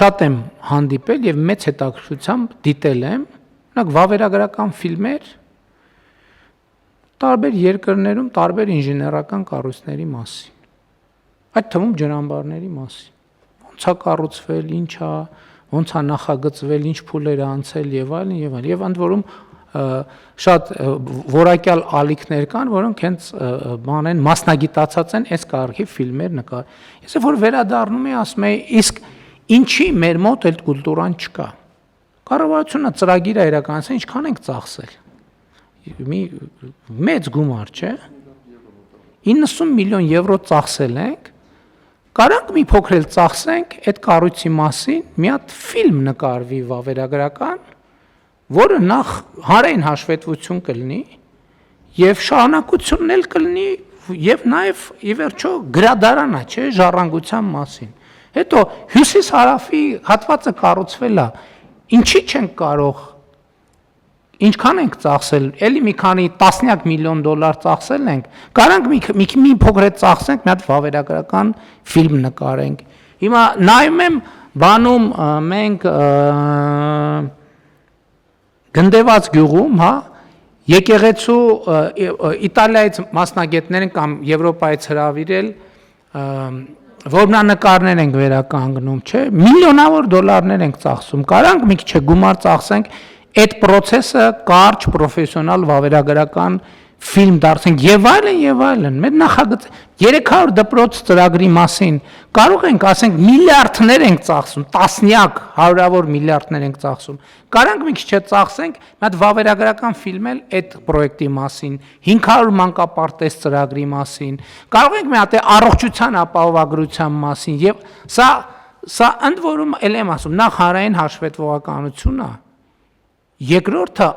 շատ եմ հանդիպել եւ մեծ հետաքրքրությամբ դիտել եմ, օրինակ վավերագրական ֆիլմեր տարբեր երկրներում տարբեր ինժեներական կառույցների մասին։ Այդ թվում ջրամբարների մասին։ Ոնց է կառուցվել, ինչ է, ոնց է նախագծվել, ինչ փուլեր է անցել եւ այլն եւ այլն։ Եվ ընդ որում շատ որակյալ ալիքներ կան, որոնք հենց բան են մասնագիտացած են այս կարգի ֆիլմեր նկար։ Ես որ վերադառնում եմ, ասում եմ, իսկ ինչի մեր մոտ այդ կուլտուրան չկա։ Կառավարությունը ծրագիր է իրականացրել, ինչքան ենք ծախսել։ Մի մեծ գումար, չէ՞։ 90 միլիոն եվրո ծախսել ենք։ Կարանք մի փոքր էլ ծախսենք այդ կառույցի մասին, մի հատ ֆիլմ նկարվի վավերագրական, որը նախ հանրային հաշվետվություն կլինի եւ շարունակությունն էլ կլինի եւ նաեւ ի վերջո գրադարան է, չէ՞, ժառանգության մասին։ Հետո հյուսիս-հարավի հատվածը կառուցվել է, ինչի չենք կարող, ինչքան ենք ծախսել, էլի մի քանի տասնյակ միլիոն դոլար ծախսել ենք, կարանք մի փոքր է ծախսենք, մի հատ վավերագրական ֆիլմ նկարենք։ Հիմա նայում եմ, բանում մենք Գնդեված գյուղում, հա, եկեղեցու Իտալիայից մասնագետներ են կամ Եվրոպայից հրավիրել, որմնանկարներ ենք վերականգնում, չէ՞, միլիոնավոր դոլարներ ենք ծախսում, կարանք մի քիչ գումար ծախսենք, այդ process-ը կարճ պրոֆեսիոնալ վավերագրական ֆիլմ դարձնենք եւ այլն, մեր նախագծը 300 դպրոց ծրագրի մասին կարող ենք ասենք միլիարդներ ենք ծախսում, տասնյակ, հարյուրավոր միլիարդներ ենք ծախսում։ Կարանք մի քիչ ծախսենք, մի հատ վավերագրական ֆիլմ էլ այդ պրոյեկտի մասին, 500 մանկապարտեզ ծրագրի մասին, կարող ենք մի հատ առողջության ապահովագրության մասին եւ սա ընդ որում էլ եմ ասում, նախ հանրային հաշվետվողականությունն է, երկրորդը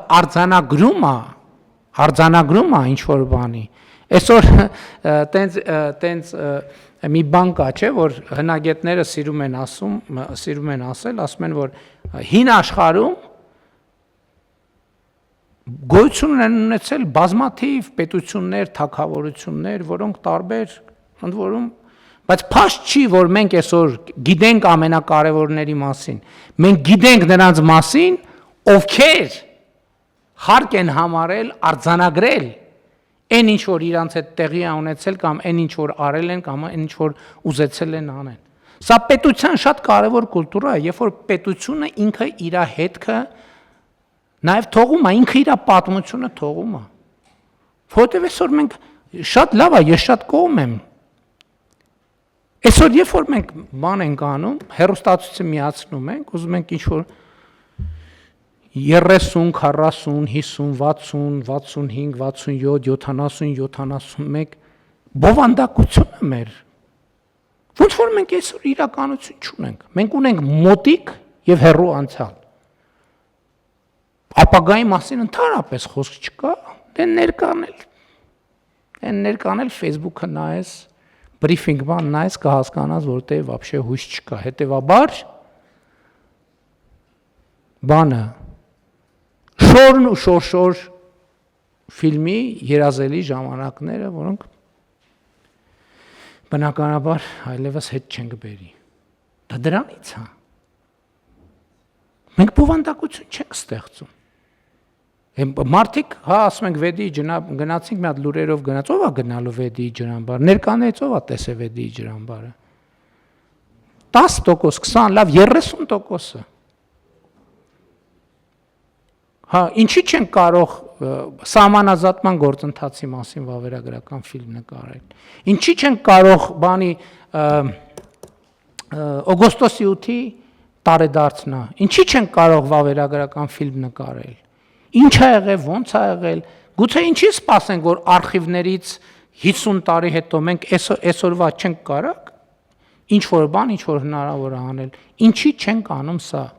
արձանագրում է ինչ որ բանի։ Այսօր տենց մի բան կա, չէ, որ հնագետները սիրում են ասել, ասում են, որ հին աշխարհում գոյություն են ունեցել բազմաթիվ պետություններ, թագավորություններ, որոնք տարբեր, ընդ որում, բայց փաստ չի, որ մենք այսօր գիտենք ամենակարևորների մասին։ Մենք գիտենք նրանց մասին, ովքեր հարկ են համարել արձանագրել այն ինչ որ իրանց հետ տեղի է ունեցել կամ այն ինչ որ արել են կամ այն ինչ որ ուզեցել են անեն։ Սա պետության շատ կարևոր կուլտուրա է, երբ որ պետությունը ինքը իր հետքը նաև թողում է, ինքը իր պատմությունը թողում է։ Որտեւ այսօր մենք շատ լավ է, ես շատ կողմ եմ։ Այսօր երբ որ մենք բան ենք անում, հեռուստացույցը միացնում ենք, ուզում ենք ինչ որ 30, 40, 50, 60, 65, 67, 70, 71 բովանդակությունը մեր։ Ոնց որ մենք այսօր իրականություն չունենք։ Մենք ունենք մոտիկ եւ հեռու անցյալ։ Ապագայի մասին ընդհանրապես խոսք չկա, դե ներկան էլ Facebook-ը նայես, բրիֆինգ բան նայես կհասկանաս, որտեղ вообще հույս չկա։ Հետևաբար բանը շորն ու շորշոր ֆիլմի երազելի ժամանակները, որոնք բնականաբար այլևս հետ չենք բերի։ Դա դրանից է։ Մենք բովանդակություն չենք ստեղծում։ Մարդիկ, հա, ասում ենք Վեդիի գնացինք մի հատ լուրերով գնաց, ով է գնալու Վեդիի ջրամբար, ներկաներից ով է տեսել Վեդիի ջրամբարը։ 10%, 20, լավ 30%-ը։ Հա, ինչի չենք կարող սահմանազատման գործընթացի մասին վավերագրական ֆիլմ նկարել։ Ինչի չենք կարող բանի օգոստոսի 8-ի տարեդարձնա։ Ինչի չենք կարող վավերագրական ֆիլմ նկարել։ Ինչ է եղել, ոնց է եղել։ Գուցե ինչի սպասենք, որ արխիվներից 50 տարի հետո մենք այսօրվա չենք կարող ինչ որ բան, ինչ որ հնարավոր է անել։ Ինչի չենք անում սա։